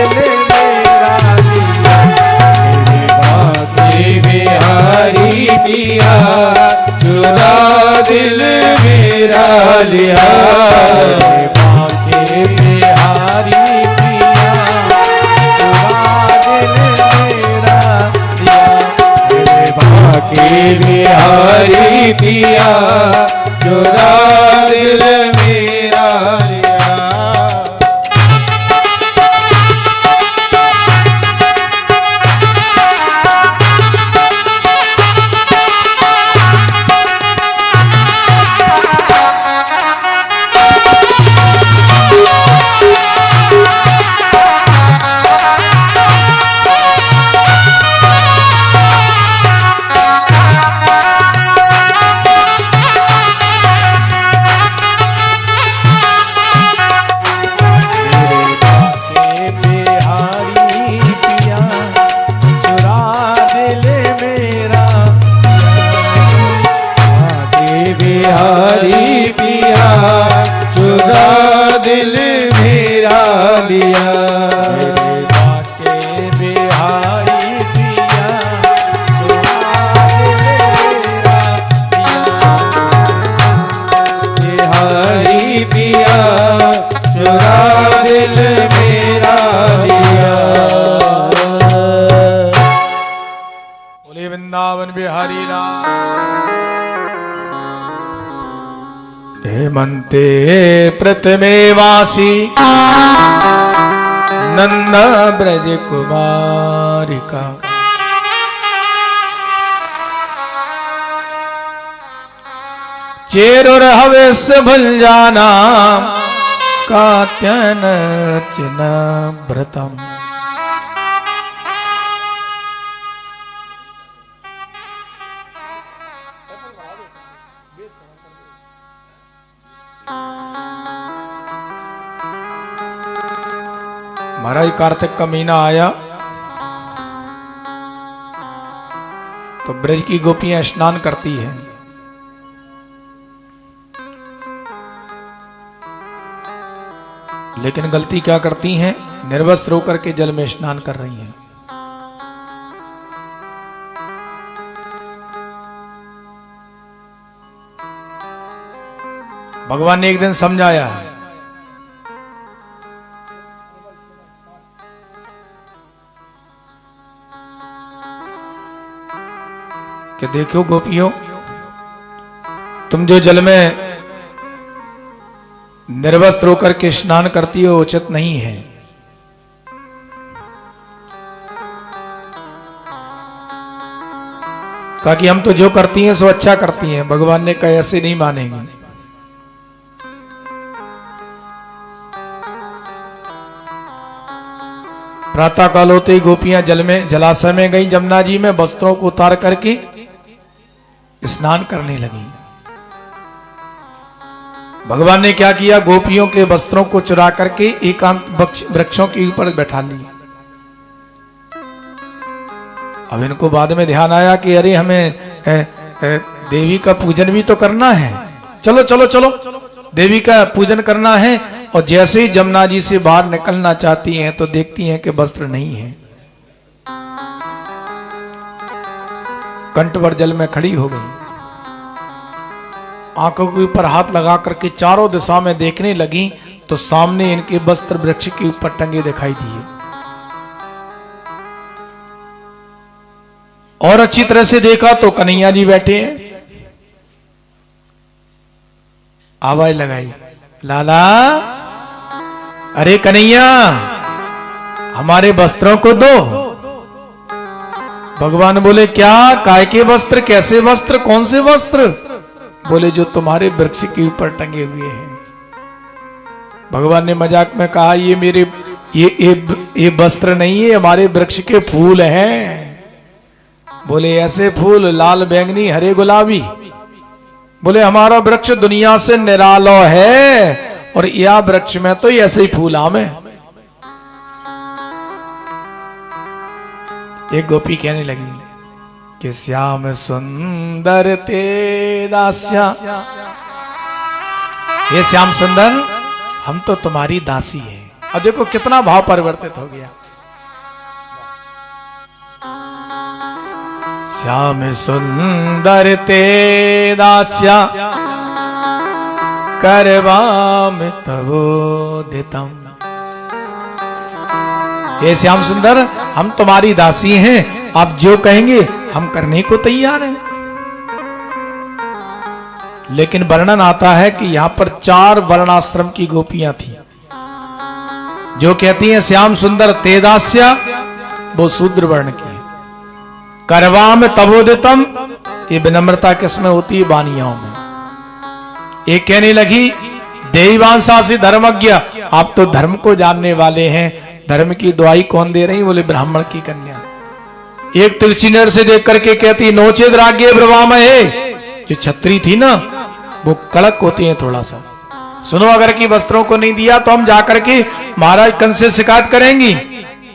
दिल मेरा लिया, मेरे बाके बिहारी पिया चुरा दिल मेरा लिया, मेरे बाके बिहारी पिया चुरा दिल मेरा लिया, मेरे बाके बिहारी पिया चुरा दिल मेरा लिया। बिहारी पिया चुरा दिल मेरा लिया, मेरे बाके बिहारी पिया चुरा दिल मेरा लिया, बिहारी पिया चुरा दिल मेरा लिया। बोले वृंदावन बिहारी राम। हेमंते प्रथमे वासी नंद ब्रज कुमारिका, चेरुर हवेश भुंजाना कात्यन चिन व्रतम, महाराज कार्तिक का महीना आया तो ब्रज की गोपियां स्नान करती हैं। लेकिन गलती क्या करती हैं, निर्वस्त्र होकर के जल में स्नान कर रही हैं। भगवान ने एक दिन समझाया कि देखो गोपियों, तुम जो जल में निर्वस्त्र होकर के स्नान करती हो उचित नहीं है। कहा कि हम तो जो करती हैं सो अच्छा करती हैं। भगवान ने कहा ऐसे नहीं मानेंगे। प्रातः काल होते ही गोपियां जलाशय में गई, जमुना जी में वस्त्रों को उतार करके स्नान करने लगी। भगवान ने क्या किया, गोपियों के वस्त्रों को चुरा करके एकांत वृक्षों के ऊपर बैठा लिया। अब इनको बाद में ध्यान आया कि अरे हमें देवी का पूजन भी तो करना है, चलो चलो चलो देवी का पूजन करना है। और जैसे ही जमुना जी से बाहर निकलना चाहती हैं तो देखती हैं कि वस्त्र नहीं है। कंठभर जल में खड़ी हो गई, आंखों के ऊपर हाथ लगा करके चारों दिशा में देखने लगी तो सामने इनके वस्त्र वृक्ष के ऊपर टंगे दिखाई दिए। और अच्छी तरह से देखा तो कन्हैया जी बैठे हैं। आवाज लगाई, लाला अरे कन्हैया हमारे वस्त्रों को दो। भगवान बोले क्या, काय के वस्त्र, कैसे वस्त्र, कौन से वस्त्र? बोले जो तुम्हारे वृक्ष के ऊपर टंगे हुए हैं। भगवान ने मजाक में कहा ये मेरे ये वस्त्र नहीं है, हमारे वृक्ष के फूल हैं। बोले ऐसे फूल, लाल बैंगनी हरे गुलाबी? बोले हमारा वृक्ष दुनिया से निराला है और यह वृक्ष में तो ऐसे ही फूल आम है। एक गोपी कहने लगी कि श्याम सुंदर ते दास्या, ये श्याम सुंदर हम तो तुम्हारी दासी हैं। अब देखो कितना भाव परिवर्तित हो गया। श्याम सुंदर ते दास्या करवाम तवोदितम। हे श्याम सुंदर, हम तुम्हारी दासी हैं, आप जो कहेंगे हम करने को तैयार हैं। लेकिन वर्णन आता है कि यहां पर 4 वर्णाश्रम की गोपियां थी जो कहती हैं श्याम सुंदर ते दास्या, वो शूद्र वर्ण की। करवाम तवोदितम, ये विनम्रता किसमें होती है? बानियाओं में। एक कहने लगी देवांशा से धर्मज्ञ, आप तो धर्म को जानने वाले हैं, धर्म की दुआई कौन दे रही? बोले ब्राह्मण की कन्या। एक तिरछी से देख करके कहती नोचेद राज्ञे ब्रवामहे, जो छत्री थी ना वो कड़क होती है थोड़ा सा। सुनो, अगर की वस्त्रों को नहीं दिया तो हम जाकर के महाराज कंस से शिकायत करेंगी।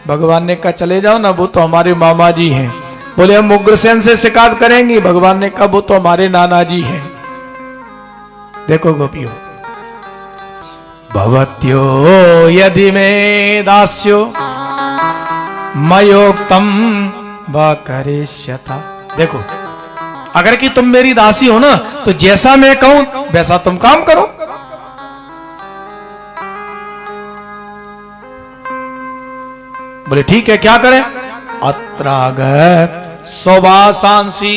भगवान ने कहा चले जाओ ना, वो तो हमारे मामा जी हैं। बोले हम उग्रसेन से शिकायत करेंगी। भगवान ने कहा वो तो हमारे नाना जी हैं। देखो गोपियों, भवत्यो यदि में दास्यो मयोक्तम व करिष्यता। देखो, अगर कि तुम मेरी दासी हो ना तो जैसा मैं कहूं वैसा तुम काम करो। बोले ठीक है, क्या करें? अत्रागत सौभासांसी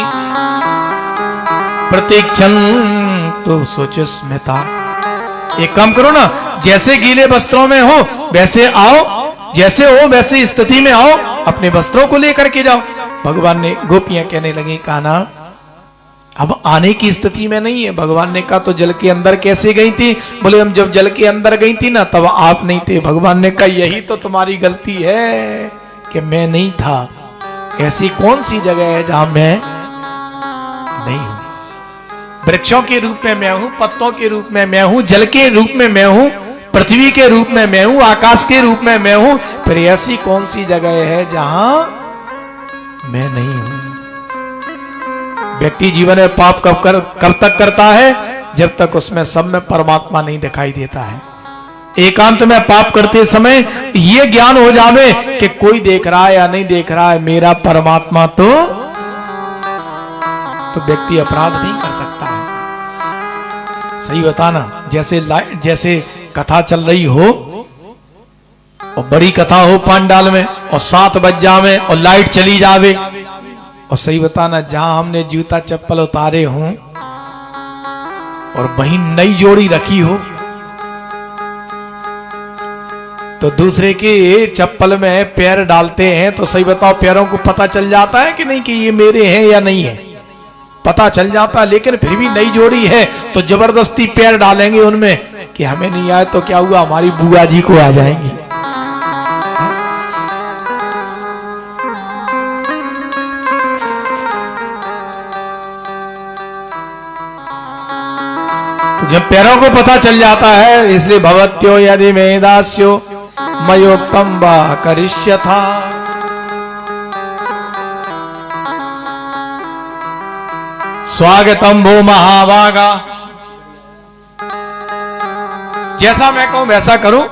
प्रतीक्षण तो सुचिस्मिता। एक काम करो ना, जैसे गीले वस्त्रों में हो वैसे आओ, जैसे हो वैसे स्थिति में आओ, अपने वस्त्रों को लेकर के जाओ। भगवान ने, गोपियां कहने लगी कान्हा अब आने की स्थिति में नहीं है। भगवान ने कहा तो जल के अंदर कैसे गई थी? बोले हम जब जल के अंदर गई थी ना तब आप नहीं थे। भगवान ने कहा यही तो तुम्हारी गलती है कि मैं नहीं था। ऐसी कौन सी जगह है जहां मैं नहीं हूं? वृक्षों के रूप में मैं हूं, पत्तों के रूप में मैं हूं, जल के रूप में मैं हूं, पृथ्वी के रूप में मैं हूं, आकाश के रूप में मैं हूं। फिर ऐसी कौन सी जगह है जहां मैं नहीं हूं? व्यक्ति जीवन में पाप कब तक करता है? जब तक उसमें सब में परमात्मा नहीं दिखाई देता है। एकांत में पाप करते समय ये ज्ञान हो जावे कि कोई देख रहा है या नहीं देख रहा है, मेरा परमात्मा तो व्यक्ति अपराध नहीं कर सकता है। सही बताना, जैसे कथा चल रही हो और बड़ी कथा हो पांडाल में और 7 बज जावे और लाइट चली जावे, और सही बताना जहां हमने जूता चप्पल उतारे हों और वहीं नई जोड़ी रखी हो तो दूसरे के चप्पल में पैर डालते हैं तो सही बताओ पैरों को पता चल जाता है कि नहीं कि ये मेरे हैं या नहीं है? पता चल जाता है। लेकिन फिर भी नई जोड़ी है तो जबरदस्ती पैर डालेंगे उनमें कि हमें नहीं आए तो क्या हुआ, हमारी बुआ जी को आ जाएंगी। जब पैरों को पता चल जाता है, इसलिए भवत्यो यदि में दास्यो मयोक्तम वा करिष्यथा। स्वागतम भो महाभागा, जैसा मैं कहूं वैसा करूं।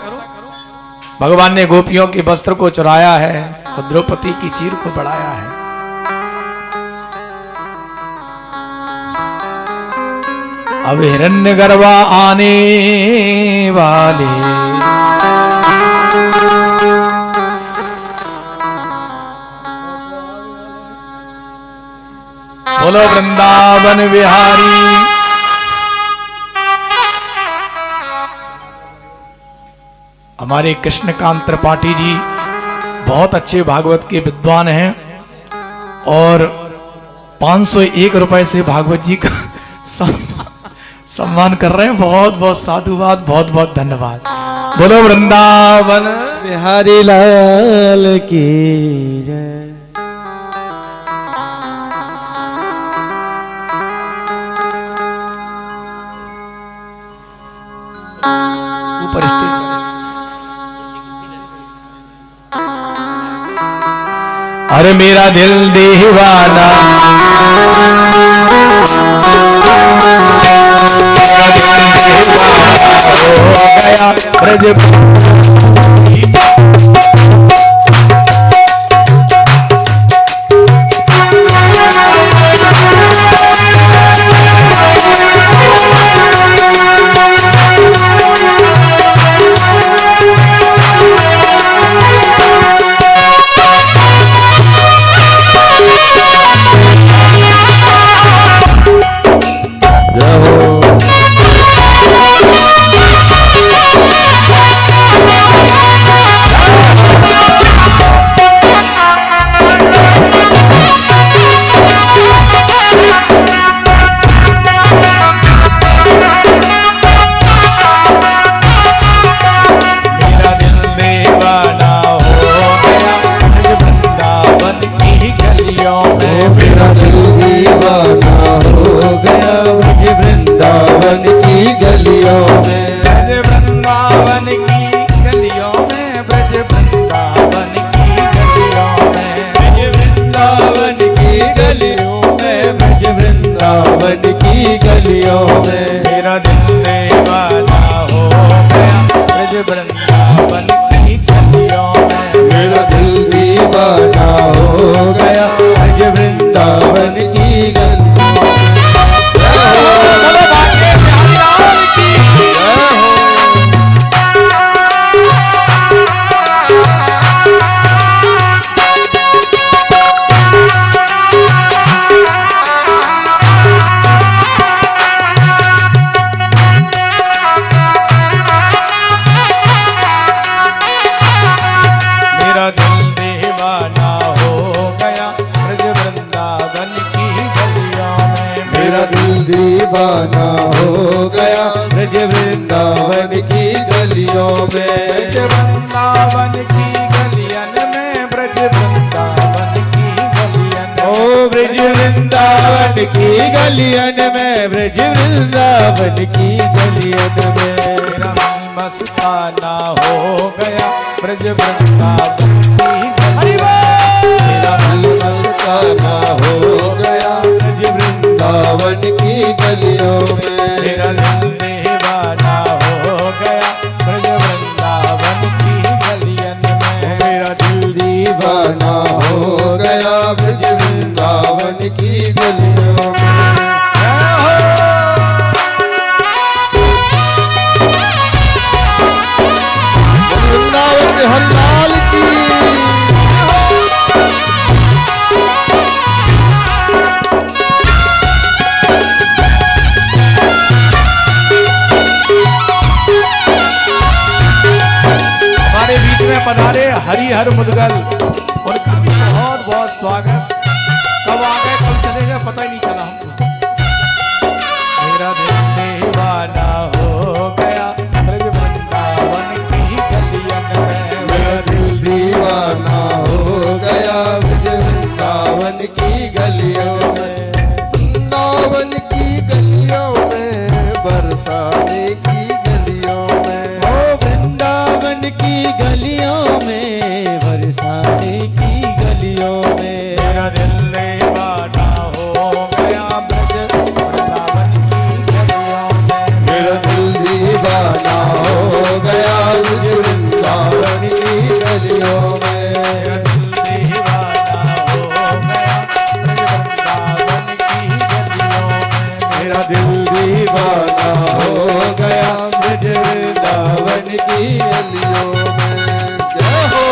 भगवान ने गोपियों के वस्त्र को चुराया है और द्रौपदी की चीर को बढ़ाया है। अब हिरण्यगर्भा आने वाले बोलो वृंदावन बिहारी। हमारे कृष्णकांत त्रिपाठी जी बहुत अच्छे भागवत के विद्वान हैं और 501 रुपए से भागवत जी का सम्मान कर रहे हैं। बहुत बहुत साधुवाद, बहुत बहुत धन्यवाद। बोलो वृंदावन बिहारी लाल की जय। ऊपर स्टेज अरे मेरा दिल दीवाना हो गया ब्रज दीवाना हो गया ब्रज वृंदावन की गलियों में। ब्रज वृंदावन की गलियन में, ब्रज वृंदावन की गलियन ओ ब्रज वृंदावन की गलियन में, ब्रज वृंदावन की गलियन में। मेरा मन मस्ताना हो गया ब्रज वृंदावन की मेरा दिल मस्ताना हो गया ब्रज वृंदावन की गलियों में। मेरा दिल दीवाना हो गया ब्रज वृंदावन की गलियन में। मेरा दिल दीवाना हो गया ब्रज वृंदावन की गलियों में। वृंदावन के हर लाल की। हमारे बीच में पधारे हरिहर मुदगल, उनका भी बहुत बहुत स्वागत। कब आ गए कब चले गए पता ही नहीं चला हमको। मेरा दिल दीवाना हो गया ब्रज वृंदावन की गलियन में। मेरा दिल दीवाना हो गया ब्रज वृंदावन की गलियों में। वृंदावन की गलियों में, बरसाने की गलियों में। ओ वृंदावन की गलियों में, बरसाने की गलियों में। मेरा दिल दीवाना हो गया ब्रज वृंदावन की गलियों में। मेरा दिल दीवाना हो गया ब्रज वृंदावन की गलियों में। मेरा दिल दीवाना हो गया ब्रज वृंदावन की गलियों में। मेरा दिल दीवाना हो गया ब्रज वृंदावन की गलियों में। जय हो।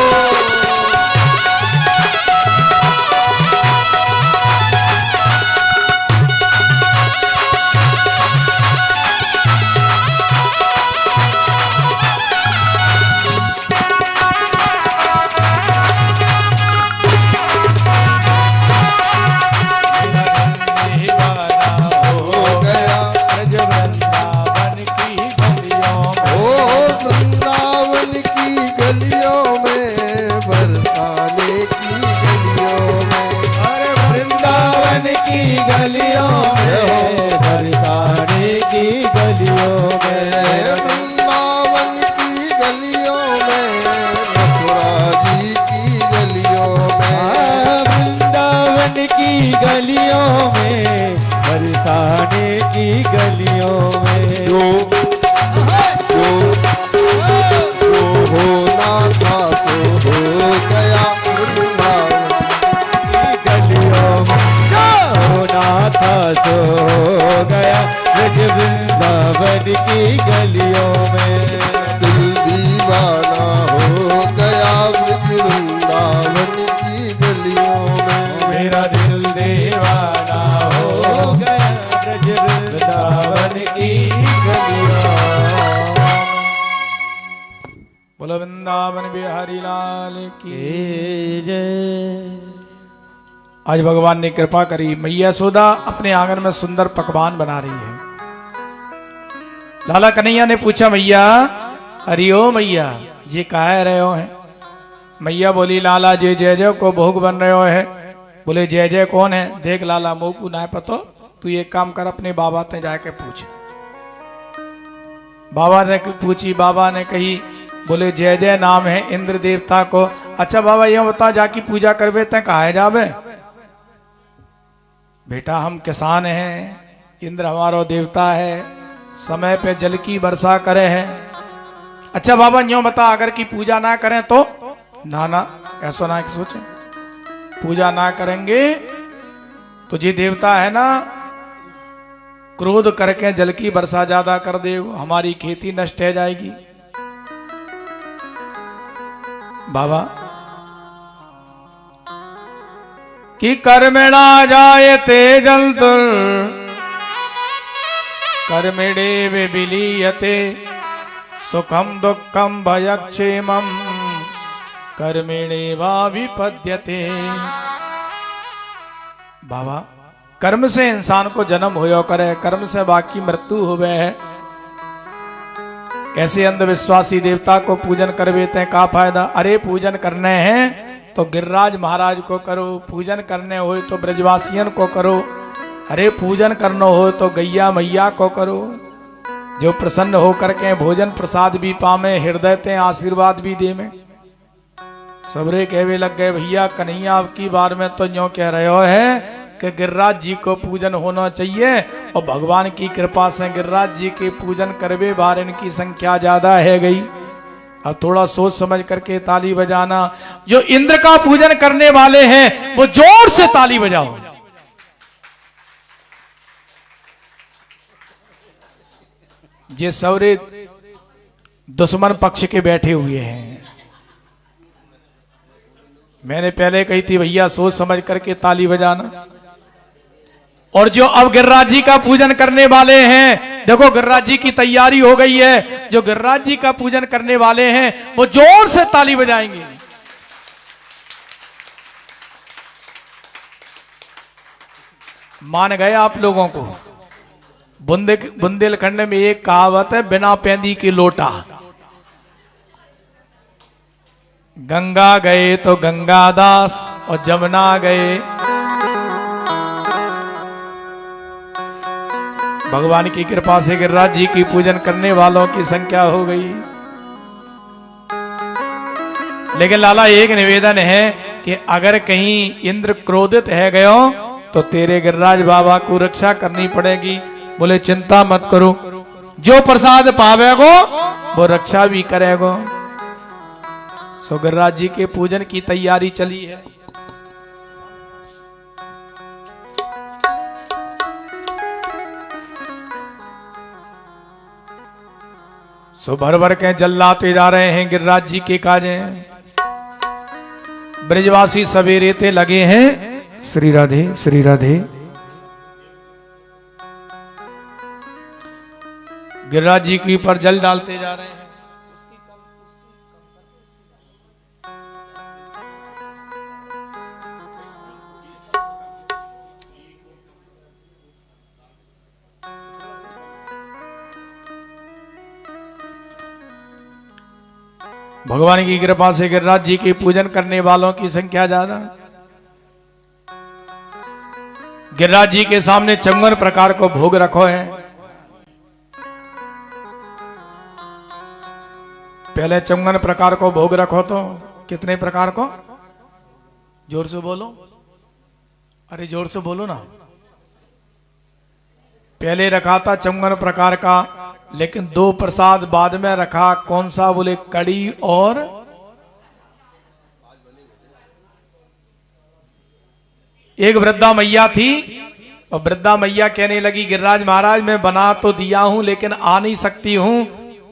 गलियों में, बरसाने की गलियों में। वृंदावन की गलियों में, मथुरा जी की गलियों में। वृंदावन की गलियों में, बरसाने की गलियों में। जो होना था तो हो गया वृंदावन की गलियों में। जो होना था तो हो गया ब्रज वृंदावन की गलियों में। दिल दीवाना हो गया ब्रज वृंदावन की गलियों में। मेरा दिल दीवाना हो गया ब्रज वृंदावन की गलियों। बोलो वृंदावन बिहारी लाल की जय। आज भगवान ने कृपा करी, मैया यशोदा अपने आंगन में सुंदर पकवान बना रही है। लाला कन्हैया ने पूछा, मैया अरे ओ मैया जी काहे रहे हो हैं? मैया बोली, लाला जी जय जय को भोग बन रहे हो है। बोले जय जय कौन है? देख लाला मोकू ना पतो, तू एक काम कर अपने बाबा ते जाके पूछ। बाबा ने पूछी, बाबा ने कही, बोले जय जय नाम है इंद्र देवता को। अच्छा बाबा ये बता, जाकी पूजा करवे ते कहा जावे? बेटा हम किसान हैं, इंद्र हमारो देवता है, समय पे जल की वर्षा करे है। अच्छा बाबा यूं बता, अगर की पूजा ना करें तो? ना ना ऐसा ना सोचे, पूजा ना करेंगे तो जी देवता है ना क्रोध करके जल की वर्षा ज्यादा कर दे, हमारी खेती नष्ट हो जाएगी। बाबा कि कर्मणा जायते जंतुर कर्मिणे विलीयते सुखम दुखम भयक्षेमम कर्मिणे वा विपद्यते। बाबा कर्म से इंसान को जन्म होयो करे, कर्म से बाकी मृत्यु होवे है। ऐसे अंधविश्वासी देवता को पूजन करवेते हैं, का फायदा? अरे पूजन करने हैं तो गिरिराज महाराज को करो, पूजन करने हो तो ब्रजवासियन को करो, अरे पूजन करना हो तो गैया मैया को करो, जो प्रसन्न होकर के भोजन प्रसाद भी पामे, हृदय ते आशीर्वाद भी दे में। सबरे कहवे लग गए, भैया कन्हैया अब की बार में तो यूं कह रहे हो है कि गिरिराज जी को पूजन होना चाहिए, और भगवान की कृपा से गिरिराज जी के पूजन करवे बार इनकी संख्या ज्यादा है गई। अब थोड़ा सोच समझ करके ताली बजाना। जो इंद्र का पूजन करने वाले हैं वो जोर से ताली बजाओ। ये सवरे दुश्मन पक्ष के बैठे हुए हैं। मैंने पहले कही थी भैया सोच समझ करके ताली बजाना। और जो अब गिरिराज जी का पूजन करने वाले हैं, देखो गिरिराज जी की तैयारी हो गई है, जो गिरिराज जी का पूजन करने वाले हैं वो जोर से ताली बजाएंगे। मान गए आप लोगों को? बुंदेलखंड में एक कहावत है, बिना पैंदी की लोटा। गंगा गए तो गंगादास और जमुना गए। भगवान की कृपा से गिरिराज जी की पूजन करने वालों की संख्या हो गई। लेकिन लाला एक निवेदन है कि अगर कहीं इंद्र क्रोधित है गयो तो तेरे गिरिराज बाबा को रक्षा करनी पड़ेगी। बोले चिंता मत करो, जो प्रसाद पावेगो वो रक्षा भी करेगो। सो गिरिराज जी के पूजन की तैयारी चली है। सो भर भर के जल लाते जा रहे हैं गिरिराज जी के काजे। ब्रजवासी सवेरे ते लगे हैं, श्री राधे श्री राधे। गिरिराज जी के ऊपर जल डालते जा रहे हैं। भगवान की कृपा से गिरिराज जी के पूजन करने वालों की संख्या ज्यादा। गिरिराज जी के सामने 54 प्रकार को भोग रखो है। पहले 54 प्रकार को भोग रखो तो कितने प्रकार को? जोर से बोलो, अरे जोर से बोलो ना। पहले रखा था 54 प्रकार का, लेकिन 2 प्रसाद बाद में रखा। कौन सा? बोले कड़ी और एक वृद्धा मैया थी, और वृद्धा मैया कहने लगी गिरिराज महाराज मैं बना तो दिया हूं लेकिन आ नहीं सकती हूं।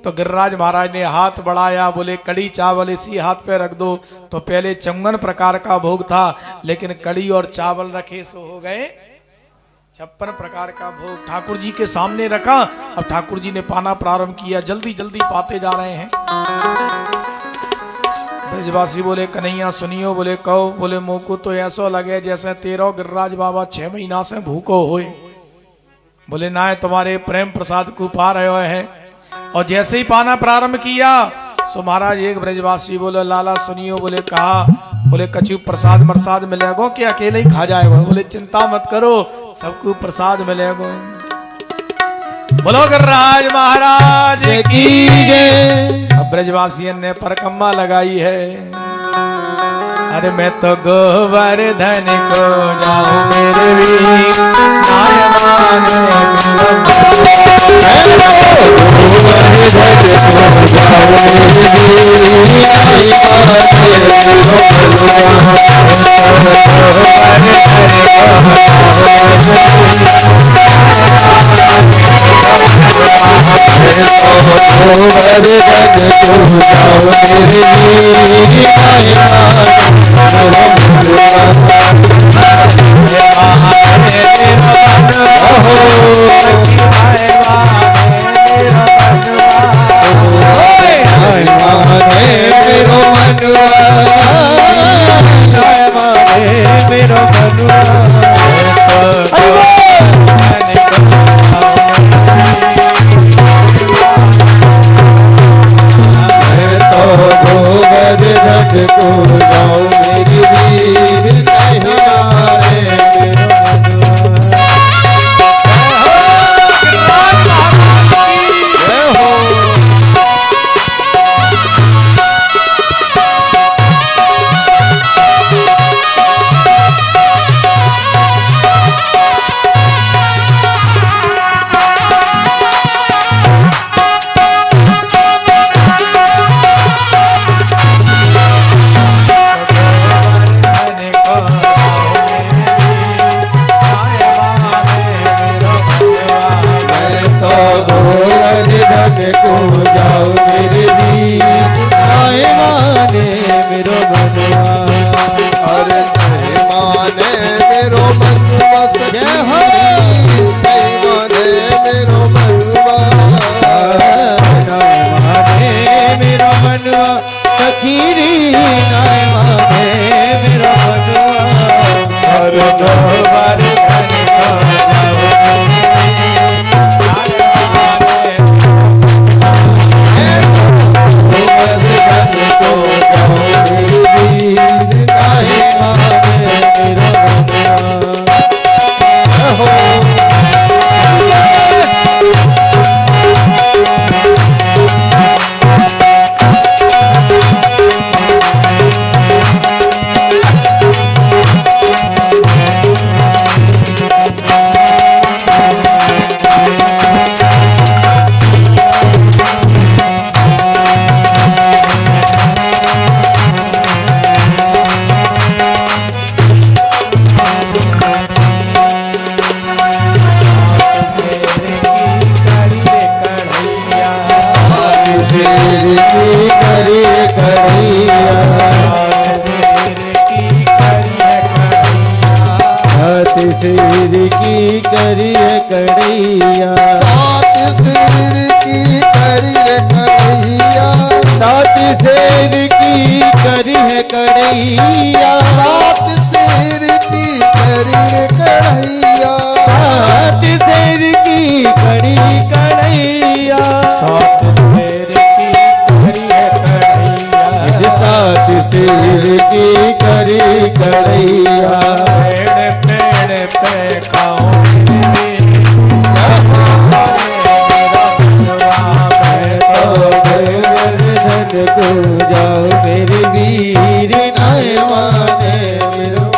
तो गिरिराज महाराज ने हाथ बढ़ाया, बोले कड़ी चावल इसी हाथ पे रख दो। तो पहले 54 प्रकार का भोग था, लेकिन कड़ी और चावल रखे सो हो गए 56 प्रकार का भोग। ठाकुर जी के सामने रखा। अब ठाकुर जी ने पाना प्रारंभ किया, जल्दी जल्दी पाते जा रहे हैं। ब्रजवासी बोले कन्हैया सुनियो। बोले कहो। बोले मोको तो ऐसा लगे जैसे तेरो गिरिराज बाबा 6 महीना से भूखो होए। बोले ना तुम्हारे प्रेम प्रसाद को पा रहे हैं। और जैसे ही पाना प्रारंभ किया सो महाराज एक ब्रजवासी बोले लाला सुनियो। बोले कहा। बोले कछु प्रसाद मरसाद मिलेगो कि अकेले ही खा जाएगो? बोले चिंता मत करो, सबको प्रसाद मिलेगो। बोलो गिरिराज महाराज की जय। अब ब्रजवासियन ने परकम्मा लगाई है। अरे मैं तो गोवर्धन को जाऊं मेरे वीर मेरो जाओ मेरी वीर नहीं माने जय हो को जाओ मेरे वीर आए माने मेरो मनवा अरे नहीं माने मेरो मनवा जय हो। नहीं माने मेरो मनवा नाय माने मेरो मनवा सखीरी नाय माने मेरो मनवा अरे दो बार धन को जाओ सिर की करिए कड़ैया सात सिर की करिए कड़ैया सात सिर की करिए कड़ैया सात सिर की करिए कड़ैया सात सिर की कड़ी कड़ैया सात सिर की करिए कड़ैया सात सिर की करी कड़ैया पेड़ पे खाओ को जाओ मेरे वीर नाय माने मेरो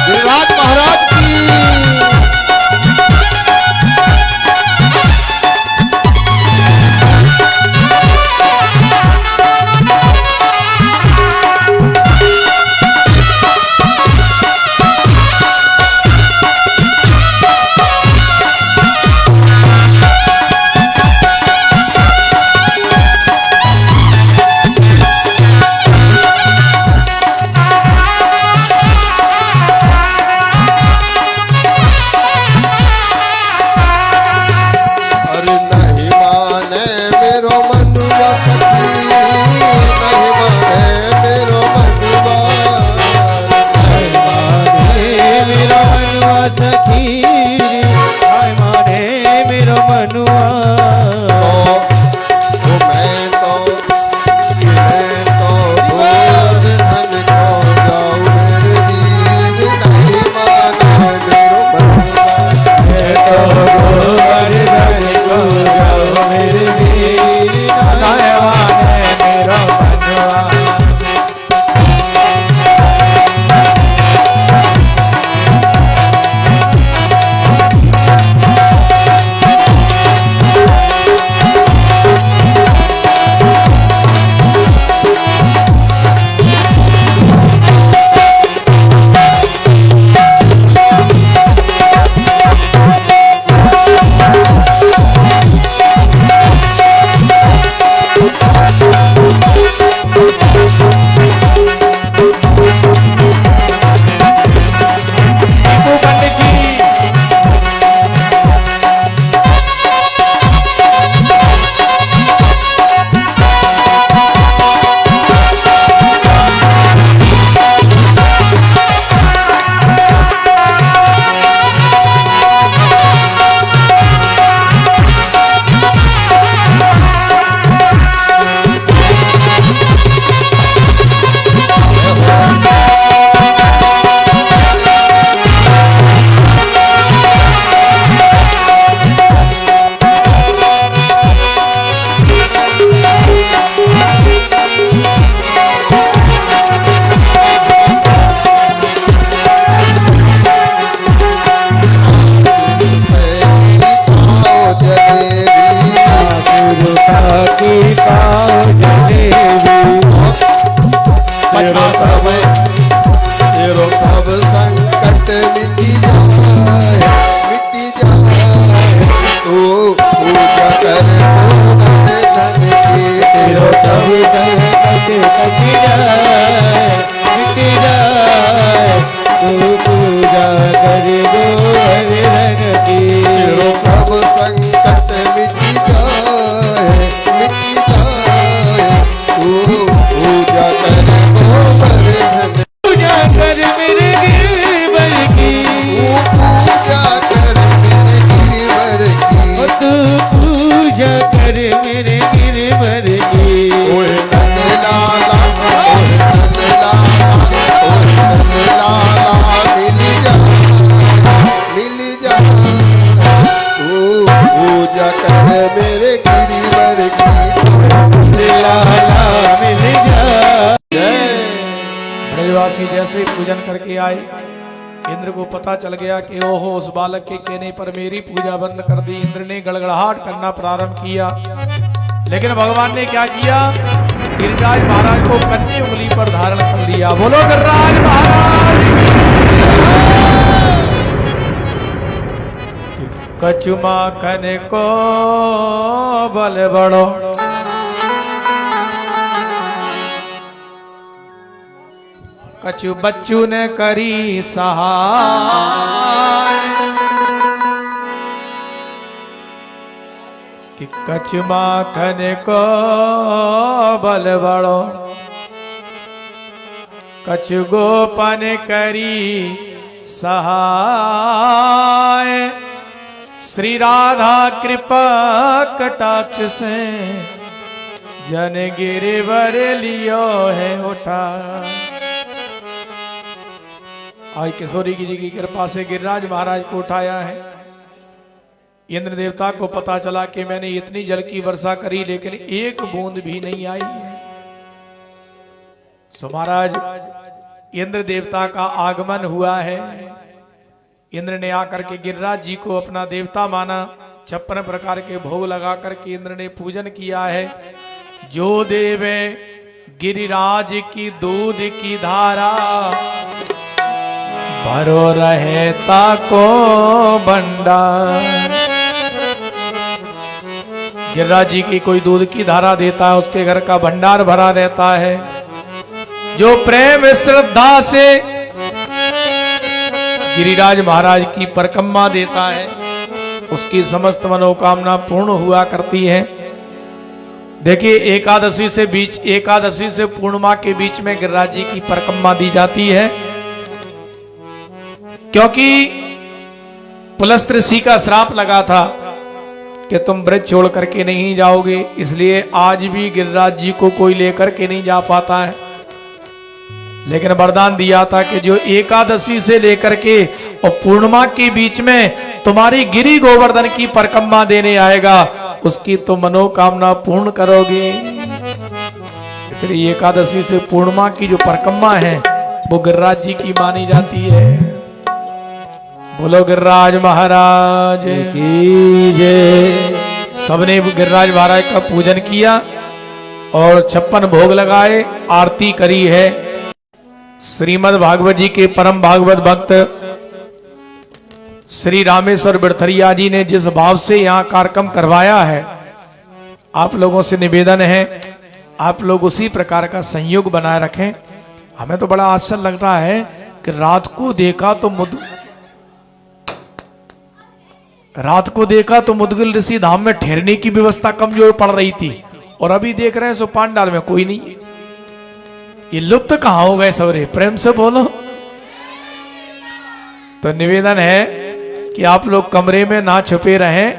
गिरिराज महाराज की कट जाए मिट जाए तू पूजा कर गोवर्धन की तेरो सब संकट मिट जाए तू पूजा कर गोवर्धन पूजा कर मेरे गिरवर की पूजा कर मेरे गिरवर की तू पूजा कर मेरे गिरवर की ओए नंदलाला मिल जा तू पूजा कर मेरे गिरवर की लाला मिल जा जय ब्रजवासी जैसे पूजन करके आए, इंद्र को पता चल गया कि ओहो उस बालक के कहने पर मेरी पूजा बंद कर दी। इंद्र ने गड़गड़ाहट करना प्रारंभ किया, लेकिन भगवान ने क्या किया, गिरिराज महाराज को कन्नी उंगली पर धारण कर लिया। बोलो गिरिराज महाराज कचुमा कने को बल बड़ो कछु बच्चू ने करी सहाय कि कछु माखन को बल बड़ो कछु गोपन करी सहाय श्री राधा कृपा कटाक्ष से जन गिरिवर लियो है उठा। आज किशोरी जी की कृपा से गिरिराज महाराज को उठाया है। इंद्र देवता को पता चला कि मैंने इतनी जल की वर्षा करी लेकिन एक बूंद भी नहीं आई है। सो महाराज इंद्र देवता का आगमन हुआ है। इंद्र ने आकर के गिरिराज जी को अपना देवता माना, 56 प्रकार के भोग लगा करके इंद्र ने पूजन किया है। जो देवे गिरिराज की दूध की धारा भरो रहता को भंडार। गिरिराज जी की कोई दूध की धारा देता है, उसके घर का भंडार भरा रहता है। जो प्रेम श्रद्धा से गिरिराज महाराज की परिक्रमा देता है, उसकी समस्त मनोकामना पूर्ण हुआ करती है। देखिए एकादशी से पूर्णिमा के बीच में गिरिराज जी की परिक्रमा दी जाती है, क्योंकि पुलस्त्य ऋषि का श्राप लगा था कि तुम ब्रज छोड़ करके नहीं जाओगे, इसलिए आज भी गिरिराज जी को कोई लेकर के नहीं जा पाता है। लेकिन वरदान दिया था कि जो एकादशी से लेकर के और पूर्णिमा के बीच में तुम्हारी गिरि गोवर्धन की परिक्रमा देने आएगा, उसकी तो मनोकामना पूर्ण करोगे। इसलिए एकादशी से पूर्णिमा की जो परिक्रमा है वो गिरिराज जी की मानी जाती है। बोलो गिरिराज महाराज की जय। सबने गिरिराज महाराज का पूजन किया और 56 भोग लगाए, आरती करी है। श्रीमद् भागवत जी के परम भागवत भक्त श्री रामेश्वर बिरथरिया जी ने जिस भाव से यहाँ कार्यक्रम करवाया है, आप लोगों से निवेदन है आप लोग उसी प्रकार का संयोग बनाए रखें। हमें तो बड़ा आश्चर्य लग रहा है कि रात को देखा तो मुदगल ऋषि धाम में ठहरने की व्यवस्था कमजोर पड़ रही थी, और अभी देख रहे हैं सो पांडाल में कोई नहीं है। ये लुप्त कहां हो गए सबरे? प्रेम से बोलो। तो निवेदन है कि आप लोग कमरे में ना छुपे रहें,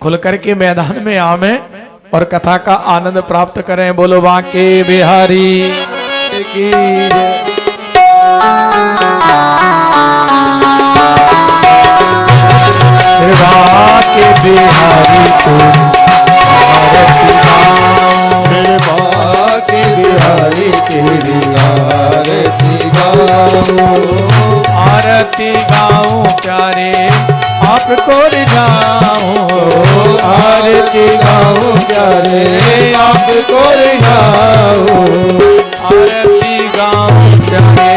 खुल करके मैदान में आवे और कथा का आनंद प्राप्त करें। बोलो बांके बिहारी की जय। बांके बिहारी मेरे बाके बिहारी तेरी आरती गाऊं, आरती गाऊं प्यारे आपको रिझाऊं, आरती गाऊं प्यारे आपको रिझाऊं, आरती गाऊं प्यारे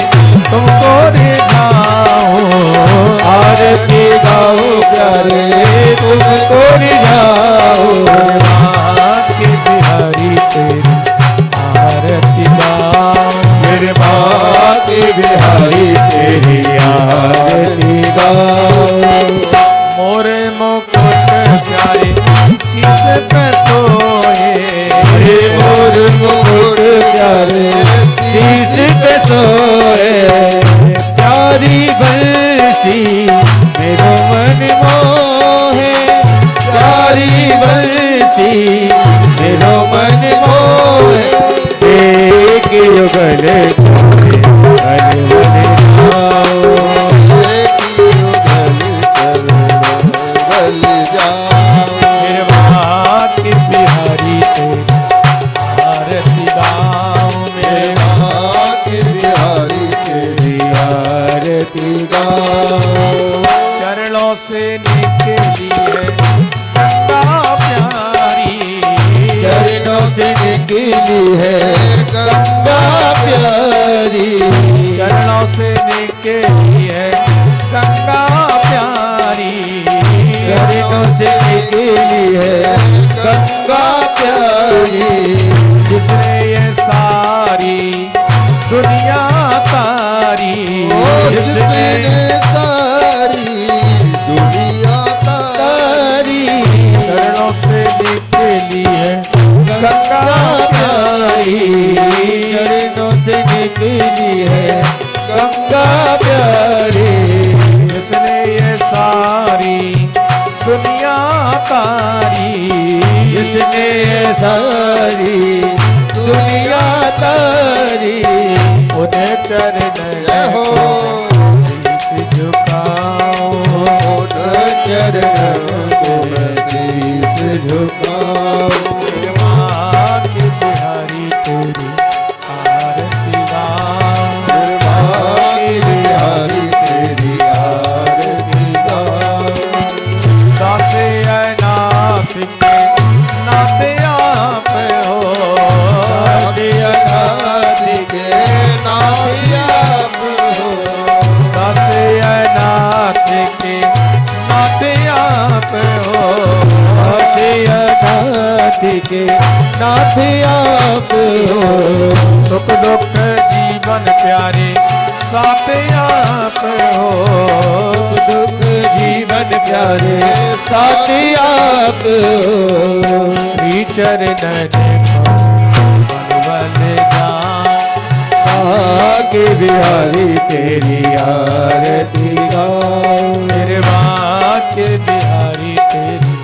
तुमको रिझाऊं, आरती गाऊं प्यारे तुमको रिझाऊं, बांके बिहारी तेरी आरती बिहारी तेरी आरती गाओ। मोरे मुकुट प्यारे शीश पे सोए, हे मोर मुकुट प्यारे शीश पे सोए, प्यारी बंसी मेरो मन मोहे, प्यारी बंसी मेरो मन मोहे, एक युगल हर मन आओ। बल जाओ निर्मा के बिहारी तेरी आरती गाऊं, मेरे माँ के बिहारी तेरी आरती गाओ। चरणों से निकली है गंगा प्यारी, चरणों से निकली है गंगा प्यारी, चरणों से निकली है गंगा प्यारी, चरणों से निकली है गंगा प्यारी, जिसने ये सारी दुनिया तारी, जिसने सारी दुनिया तारी, चरणों से निकली है गंगा प्यारी, चरणों से निकली है गंगा प्यारी, जिसने ये सारी दुनिया तारी, जिसने सारी दुनिया तारी, उन्हें चरण हो शीश झुकाओ, चरण को मैं शीश झुकाऊं। माँ की बिहारी तेरी आरती गाऊं, माँ की बिहारी तेरी आरती गाऊं। दासे अनाथ के नाते आप हो, दासी अनाथ के नाती आप हो। दासे अनाथ के नाते आप हो, अनाथ के नाथ आप हो, सुख दुख जीवन प्यारे साथ आप हो, दुख जीवन प्यारे साथ आप हो, श्री चरण मनवल जान, आगे बिहारी तेरी आरती गाओ। मेरे माँ के बिहारी तेरी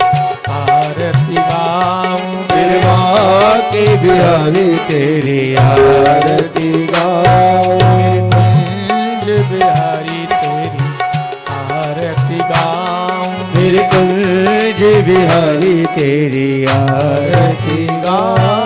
आरती गाऊं, मेरे माँ के बिहारी तेरी आरती गाओ। कुंज बिहारी तेरी आरती गाऊं, मेरे कुंज बिहारी तेरी आरती गाओ।